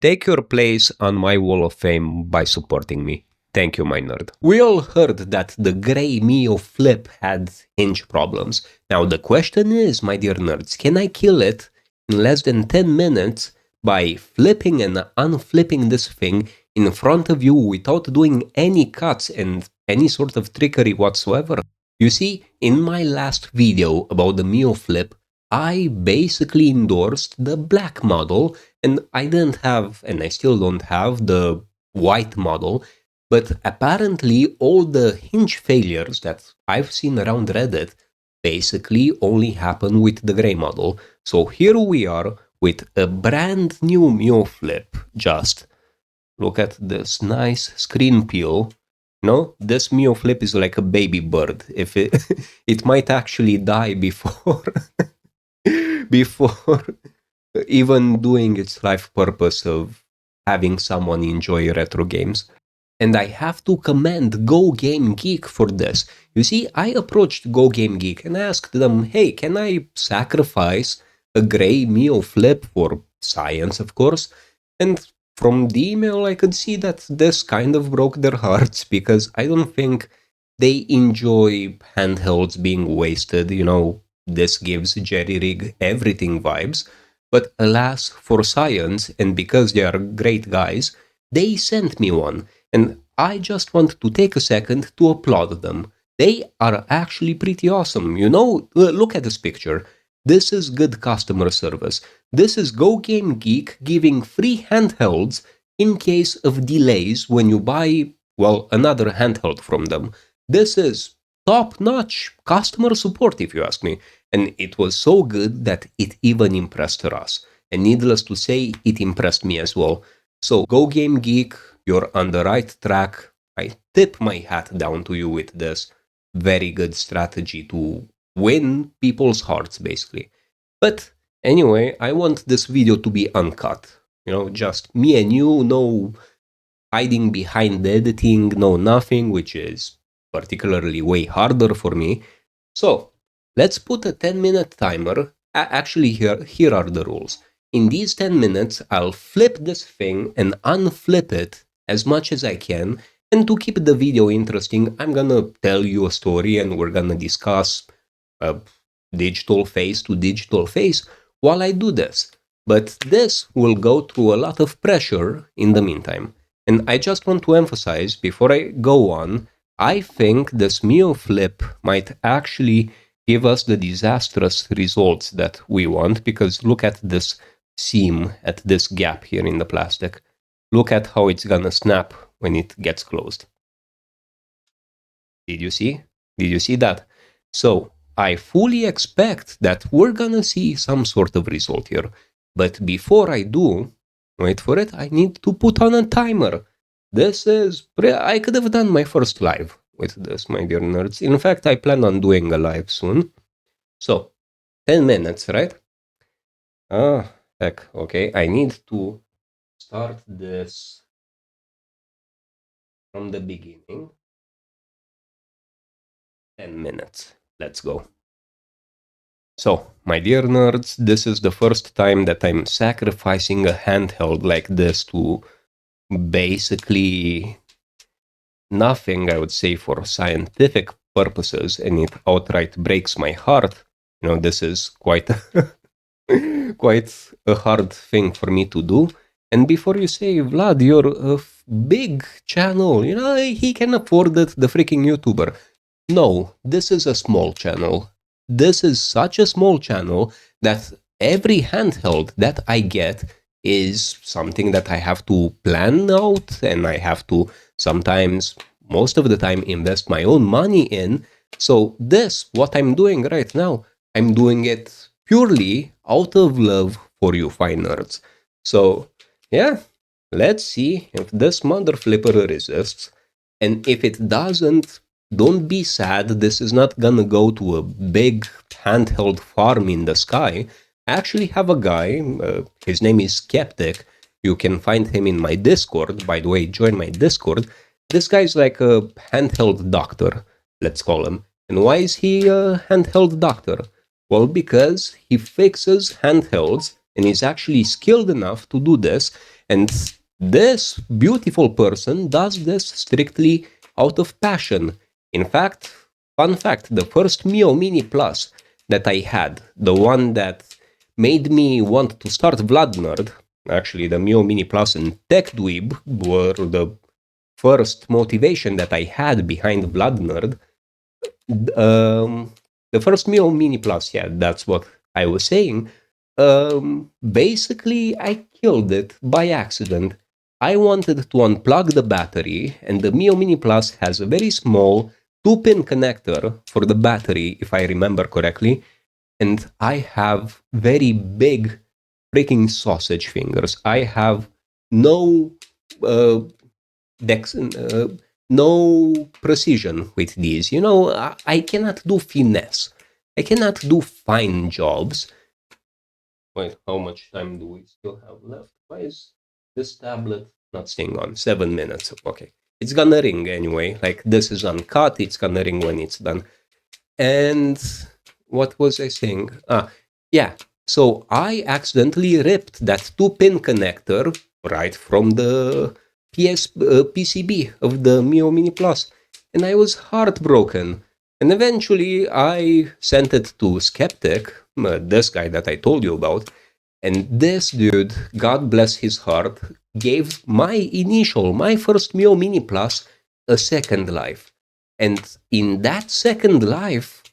Take your place on my wall of fame by supporting me. Thank you, my nerd. We all heard that the Gray Miyoo Flip had Hinge problems. Now the question is, my dear nerds, can I kill it in less than 10 minutes by flipping and unflipping this thing in front of you without doing any cuts and any sort of trickery whatsoever? You see, in my last video about the Miyoo Flip, I basically endorsed the black model, and I didn't have, and I still don't have, the white model, but apparently all the Hinge failures that I've seen around Reddit basically only happen with the gray model. So here we are with a brand new Miyoo Flip. Just look at this nice screen peel. No, this Miyoo Flip is like a baby bird. If it it might actually die before before even doing its life purpose of having someone enjoy retro games. And I have to commend GoGameGeek for this. You see, I approached GoGameGeek and asked them, hey, can I sacrifice a Gray Miyoo Flip for science, of course? And from the email, I could see that this kind of broke their hearts because I don't think they enjoy handhelds being wasted. You know, this gives Jerry Rig everything vibes. But alas, for science, and because they are great guys, they sent me one. And I just want to take a second to applaud them. They are actually pretty awesome. You know, look at this picture. This is good customer service. This is GoGameGeek giving free handhelds in case of delays when you buy, well, another handheld from them. This is top-notch customer support, if you ask me. And it was so good that it even impressed us. And needless to say, it impressed me as well. So, GoGameGeek, you're on the right track. I tip my hat down to you with this very good strategy to win people's hearts, basically. But anyway, I want this video to be uncut. You know, just me and you, no hiding behind the editing, no nothing, which is particularly way harder for me. So, let's put a 10-minute timer. Actually, here are the rules. In these 10 minutes, I'll flip this thing and unflip it as much as I can. And to keep the video interesting, I'm gonna tell you a story and we're gonna discuss digital face to digital face while I do this. But this will go through a lot of pressure in the meantime. And I just want to emphasize, before I go on, I think this Miyoo Flip might actually give us the disastrous results that we want, because look at this seam, at this gap here in the plastic. Look at how it's gonna snap when it gets closed. Did you see? Did you see that? So, I fully expect that we're gonna see some sort of result here. But before I do, wait for it, I need to put on a timer. This is... I could have done my first live with this, my dear nerds. In fact, I plan on doing a live soon. So, 10 minutes, right? Heck, okay. I need to start this from the beginning. 10 minutes. Let's go. So, my dear nerds, this is the first time that I'm sacrificing a handheld like this to basically nothing, I would say, for scientific purposes, and it outright breaks my heart. You know, this is quite quite a hard thing for me to do. And before you say, Vlad, you're a big channel, you know, he can afford it, the freaking YouTuber. No, this is a small channel. This is such a small channel that every handheld that I get is something that I have to plan out, and I have to sometimes, most of the time, invest my own money in. So this, what I'm doing right now, I'm doing it purely out of love for you fine nerds. So yeah, let's see if this mother flipper resists. And if it doesn't, don't be sad. This is not gonna go to a big handheld farm in the sky. I actually have a guy, his name is Skeptic. You can find him in my Discord. By the way, join my Discord. This guy's like a handheld doctor, let's call him. And why is he a handheld doctor? Well, because he fixes handhelds and is actually skilled enough to do this. And this beautiful person does this strictly out of passion. In fact, fun fact, the first Miyoo Mini Plus that I had, the one that made me want to start Vlad Nerd, actually the Miyoo Mini Plus and Tech Dweeb were the first motivation that I had behind Vlad Nerd. The first Miyoo Mini Plus, yeah, that's what I was saying. Basically, I killed it by accident. I wanted to unplug the battery, and the Miyoo Mini Plus has a very small 2-pin connector for the battery, if I remember correctly. And I have very big freaking sausage fingers. I have no uh, no precision with these. I cannot do finesse. I cannot do fine jobs. Wait, how much time do we still have left? Why is this tablet not staying on? 7 minutes. Okay. It's gonna ring anyway. Like, this is uncut. It's gonna ring when it's done. And what was I saying? Yeah. So I accidentally ripped that 2-pin connector right from the PCB of the Miyoo Mini Plus, and I was heartbroken. And eventually I sent it to Skeptic, this guy that I told you about, and this dude, God bless his heart, gave my first Miyoo Mini Plus a second life. And in that second life,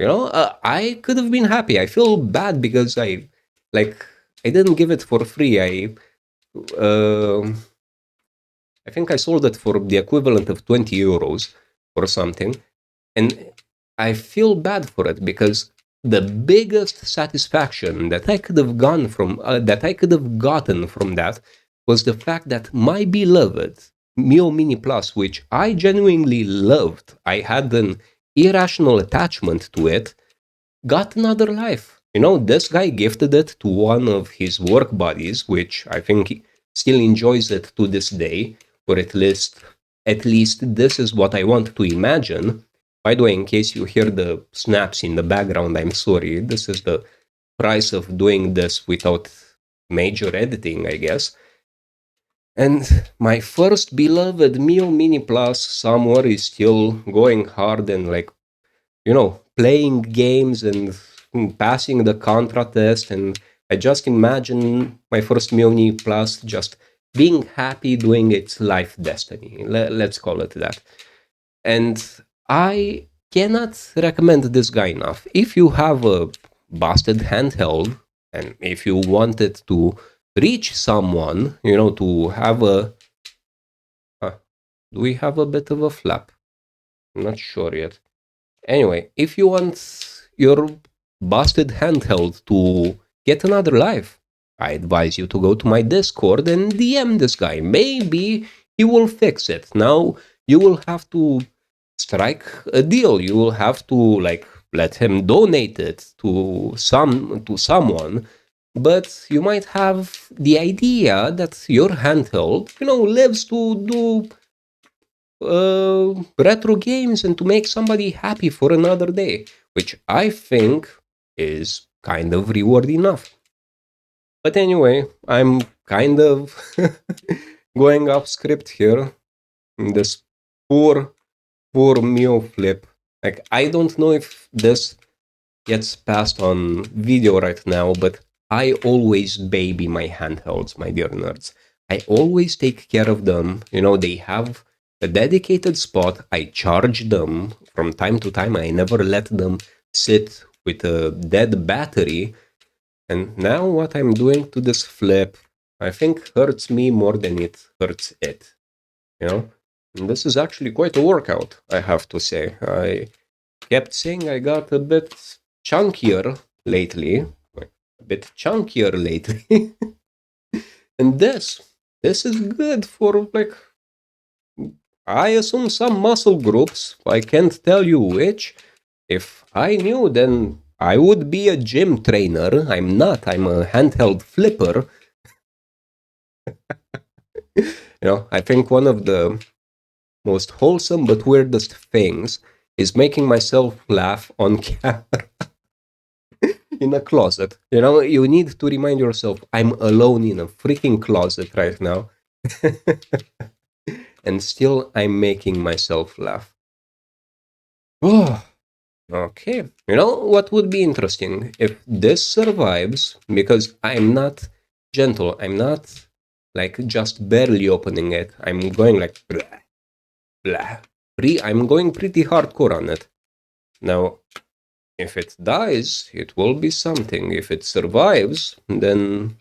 I could have been happy. I feel bad because I didn't give it for free. I think I sold it for the equivalent of 20 euros or something. And I feel bad for it because the biggest satisfaction that I could have gotten from that was the fact that my beloved Miyoo Mini Plus, which I genuinely loved, I had an irrational attachment to it, got another life. This guy gifted it to one of his work buddies, which I think he still enjoys it to this day, or at least this is what I want to imagine. By the way, in case you hear the snaps in the background, I'm sorry. This is the price of doing this without major editing, I guess. And my first beloved Miyoo Mini Plus somewhere is still going hard and playing games and passing the contra test. And I just imagine my first Miyoo Mini Plus just being happy doing its life destiny. Let's call it that. And I cannot recommend this guy enough. If you have a busted handheld and if you wanted to reach someone, to have a... do we have a bit of a flap? I'm not sure yet. Anyway, if you want your busted handheld to get another life, I advise you to go to my Discord and DM this guy. Maybe he will fix it. Now, you will have to strike a deal. You will have to let him donate it to someone. But you might have the idea that your handheld, lives to do retro games and to make somebody happy for another day, which I think is kind of reward enough. But anyway, I'm kind of going off script here. This poor Miyoo Flip. I don't know if this gets passed on video right now, but I always baby my handhelds, my dear nerds. I always take care of them. They have a dedicated spot. I charge them from time to time. I never let them sit with a dead battery. And now what I'm doing to this Flip, I think hurts me more than it hurts it. And this is actually quite a workout, I have to say. I kept saying I got a bit chunkier lately. And this is good for I assume some muscle groups. I can't tell you which. If I knew, then I would be a gym trainer. I'm not. I'm a handheld flipper. I think one of the most wholesome but weirdest things is making myself laugh on camera. in a closet. You know, you need to remind yourself, I'm alone in a freaking closet right now. And still, I'm making myself laugh. Oh, okay. You know what would be interesting if this survives, because I'm not gentle. I'm not like just barely opening it. I'm going like blah, blah. I'm going pretty hardcore on it. Now, if it dies, it will be something. If it survives, then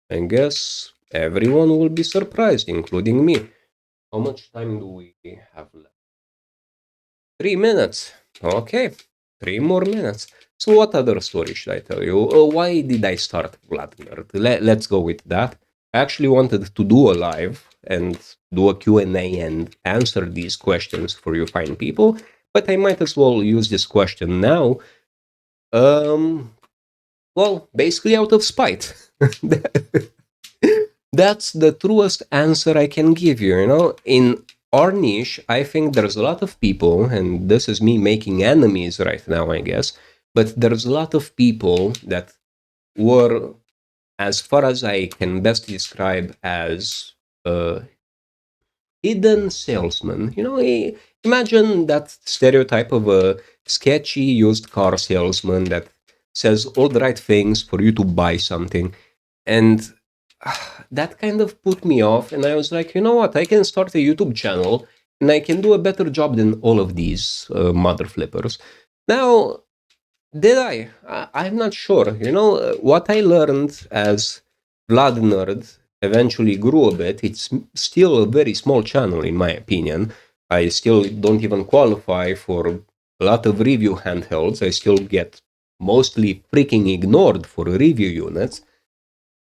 I guess everyone will be surprised, including me. How much time do we have left? 3 minutes. Okay, 3 more minutes. So, what other story should I tell you? Why did I start Blood Nerd? Let's go with that. I actually wanted to do a live and do a Q&A and answer these questions for you fine people, but I might as well use this question now. Well, basically out of spite. That's the truest answer I can give you, you know? In our niche, I think there's a lot of people, and this is me making enemies right now, I guess, but there's a lot of people that were, as far as I can best describe, as hidden salesman. You know, imagine that stereotype of a sketchy used car salesman that says all the right things for you to buy something. And that kind of put me off. And I was like, you know what? I can start a YouTube channel and I can do a better job than all of these mother flippers. Now, did I? I'm not sure. You know, what I learned as Vlad Nerd eventually grew a bit. It's still a very small channel, in my opinion. I still don't even qualify for a lot of review handhelds. I still get mostly freaking ignored for review units.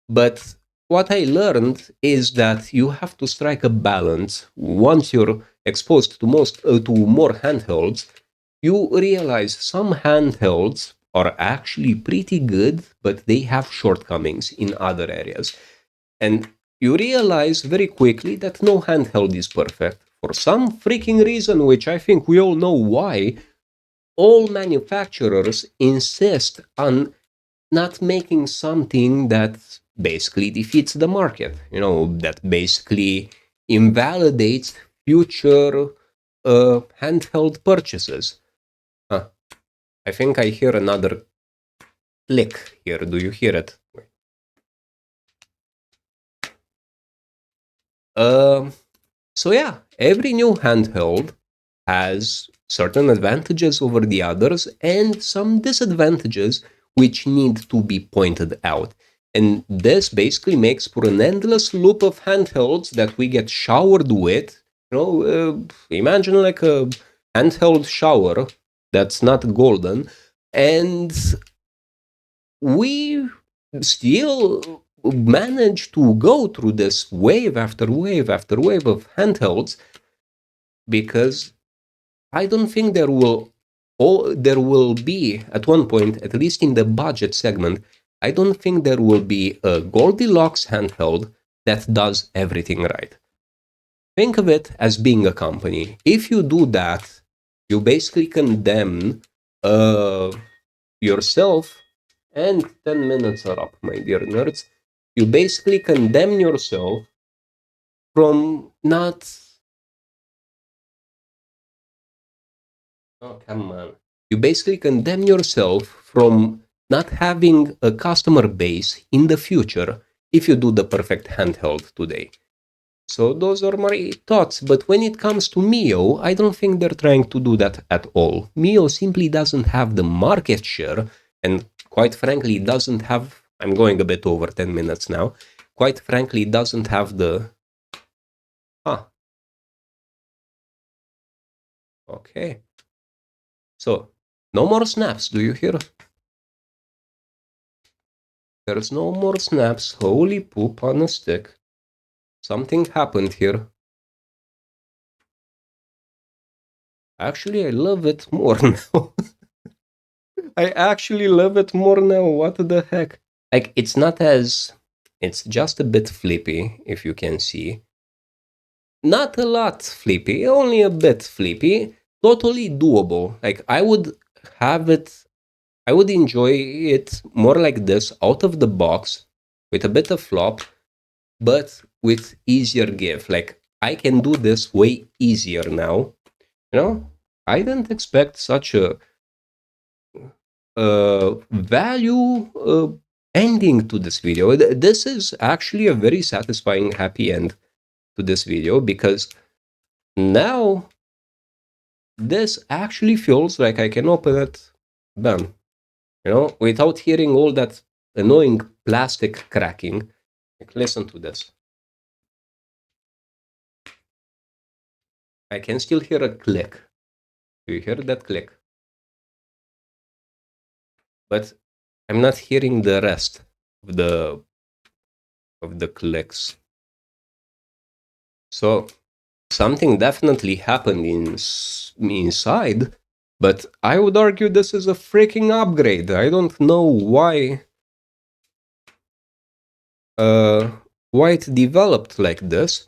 But what I learned is that you have to strike a balance. Once you're exposed to to more handhelds, you realize some handhelds are actually pretty good, but they have shortcomings in other areas. And you realize very quickly that no handheld is perfect. For some freaking reason, which I think we all know why, all manufacturers insist on not making something that basically defeats the market, you know, that basically invalidates future handheld purchases. Huh. I think I hear another click here. Do you hear it? Um, so yeah, every new handheld has certain advantages over the others and some disadvantages which need to be pointed out. And this basically makes for an endless loop of handhelds that we get showered with. You know, imagine like a handheld shower that's not golden, and we still manage to go through this wave after wave after wave of handhelds because I don't think there will be at one point, at least in the budget segment, I don't think there will be a Goldilocks handheld that does everything right. Think of it as being a company. If you do that, you basically condemn yourself, and 10 minutes are up, my dear nerds. You basically condemn yourself from not. Oh, come on. You basically condemn yourself from not having a customer base in the future if you do the perfect handheld today. So those are my thoughts. But when it comes to Miyoo, I don't think they're trying to do that at all. Miyoo simply doesn't have the market share, and quite frankly, doesn't have. I'm going a bit over 10 minutes now. Quite frankly, doesn't have the. Ah, okay. So, no more snaps, do you hear? There's no more snaps. Holy poop on a stick. Something happened here. Actually, I love it more now. I actually love it more now. What the heck? Like, it's not as. It's just a bit flippy, if you can see. Not a lot flippy, only a bit flippy. Totally doable. Like, I would have it. I would enjoy it more like this, out of the box, with a bit of flop, but with easier give. Like, I can do this way easier now. I didn't expect such a value ending to this video. This is actually a very satisfying, happy end to this video, because now this actually feels like I can open it, bam, without hearing all that annoying plastic cracking. Like, listen to this. I can still hear a click. Do you hear that click? But I'm not hearing the rest of the clicks. So something definitely happened inside, but I would argue this is a freaking upgrade. I don't know why it developed like this.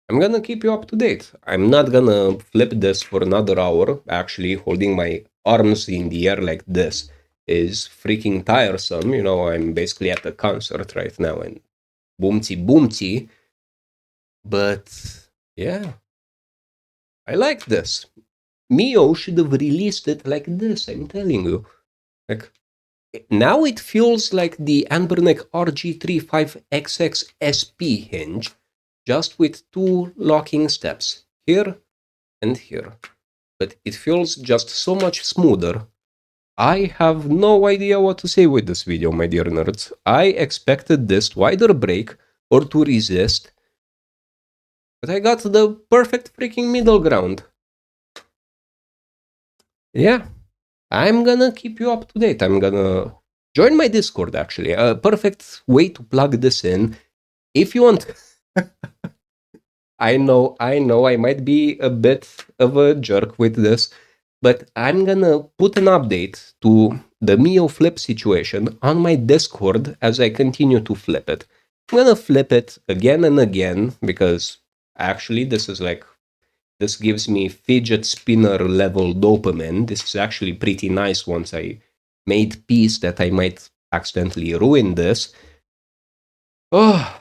I'm gonna keep you up to date. I'm not gonna flip this for another hour. Actually, holding my arms in the air like this is freaking tiresome. I'm basically at a concert right now, and boomty boomty. But yeah, I like this. Miyoo should have released it like this, I'm telling you. Like, now it feels like the Anbernic RG35XX SP hinge, just with two locking steps, here and here. But it feels just so much smoother. I have no idea what to say with this video, my dear nerds. I expected this to either break or to resist, but I got the perfect freaking middle ground. Yeah, I'm gonna keep you up to date. I'm gonna join my Discord, actually. A perfect way to plug this in. If you want... I know, I might be a bit of a jerk with this, but I'm gonna put an update to the Miyoo Flip situation on my Discord as I continue to flip it. I'm gonna flip it again and again, because actually this gives me fidget spinner level dopamine. This is actually pretty nice once I made peace that I might accidentally ruin this. Oh,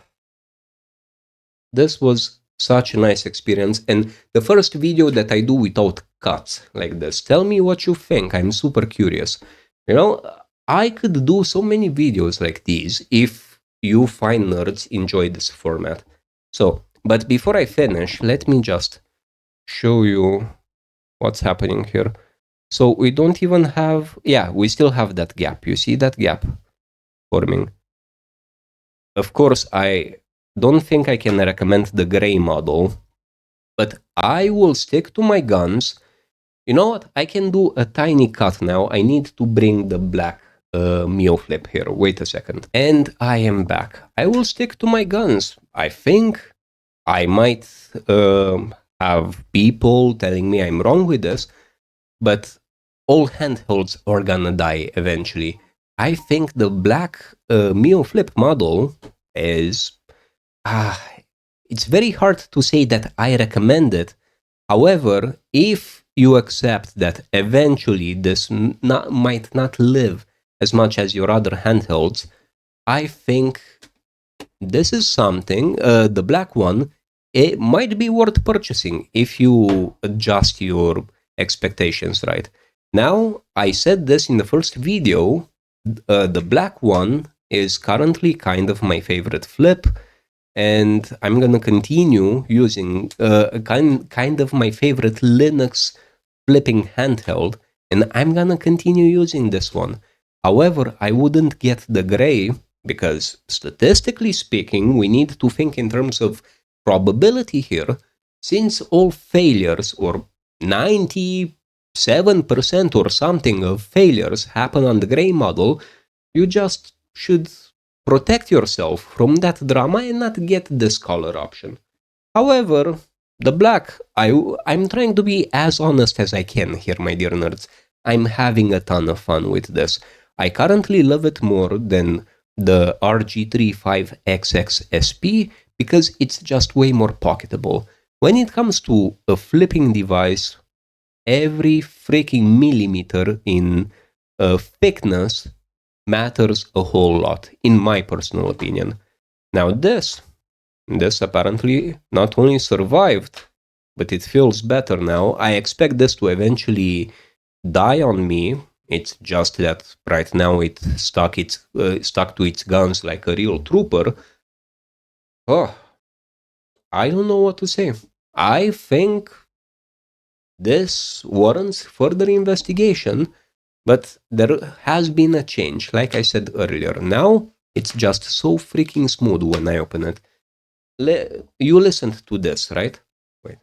this was such a nice experience, and the first video that I do without cuts like this. Tell me what you think. I'm super curious. I could do so many videos like these if you fine nerds enjoy this format. So, but before I finish, let me just show you what's happening here. So we don't even have... yeah, we still have that gap. You see that gap forming? Of course, I don't think I can recommend the gray model, but I will stick to my guns. You know what? I can do a tiny cut now. I need to bring the black Miyoo Flip here. Wait a second. And I am back. I will stick to my guns. I think I might have people telling me I'm wrong with this, but all handhelds are gonna die eventually. I think the black Miyoo Flip model is... it's very hard to say that I recommend it. However, if you accept that eventually this might not live as much as your other handhelds, I think this is something, the black one, it might be worth purchasing if you adjust your expectations right. Now, I said this in the first video, the black one is currently kind of my favorite flip, and I'm gonna continue using kind of my favorite Linux flipping handheld, and I'm gonna continue using this one. However, I wouldn't get the gray, because statistically speaking, we need to think in terms of probability here. Since all failures, or 97% or something of failures, happen on the gray model, you just should protect yourself from that drama and not get this color option. However, the black, I'm trying to be as honest as I can here, my dear nerds. I'm having a ton of fun with this. I currently love it more than the RG35XX SP because it's just way more pocketable. When it comes to a flipping device, every freaking millimeter in thickness matters a whole lot, in my personal opinion. Now this apparently not only survived, but it feels better now. I expect this to eventually die on me. It's just that right now it stuck to its guns like a real trooper. Oh, I don't know what to say. I think this warrants further investigation, but there has been a change, like I said earlier. Now it's just so freaking smooth when I open it. You listened to this, right? Wait.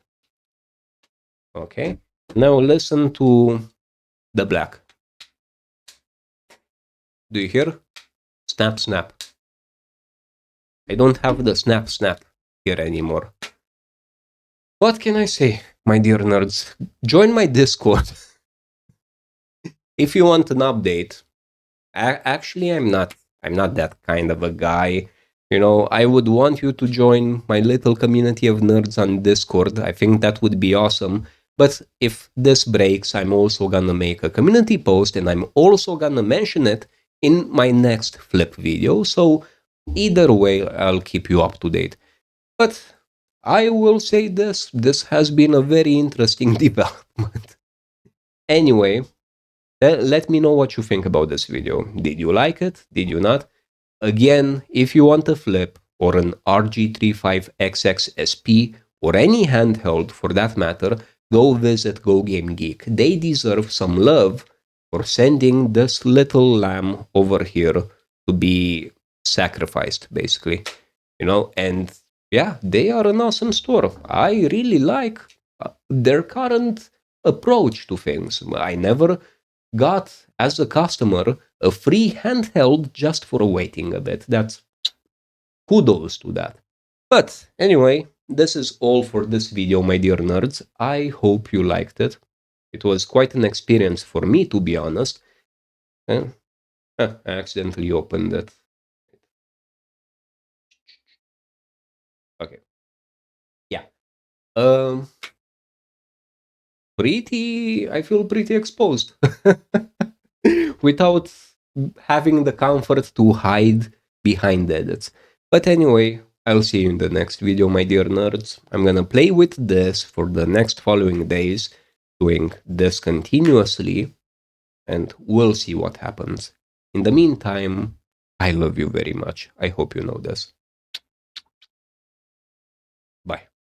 Okay. Now listen to the black. Do you hear? Snap, snap. I don't have the snap, snap here anymore. What can I say, my dear nerds? Join my Discord. If you want an update. Actually, I'm not that kind of a guy. You know, I would want you to join my little community of nerds on Discord. I think that would be awesome. But if this breaks, I'm also gonna make a community post and I'm also gonna mention it in my next flip video. So either way, I'll keep you up to date. But I will say this has been a very interesting development. Anyway, let me know what you think about this video. Did you like it? Did you not? Again, if you want a flip or an RG35XX SP or any handheld for that matter, go visit GoGameGeek. They deserve some love for sending this little lamb over here to be sacrificed, basically. You know, and yeah, they are an awesome store. I really like their current approach to things. I never got, as a customer, a free handheld just for waiting a bit. That's kudos to that. But anyway, this is all for this video, my dear nerds. I hope you liked it. It was quite an experience for me, to be honest. I accidentally opened it. Okay. Yeah. I feel pretty exposed. Without having the comfort to hide behind edits. But anyway, I'll see you in the next video, my dear nerds. I'm gonna play with this for the next following days, doing this continuously, and we'll see what happens. In the meantime, I love you very much. I hope you know this.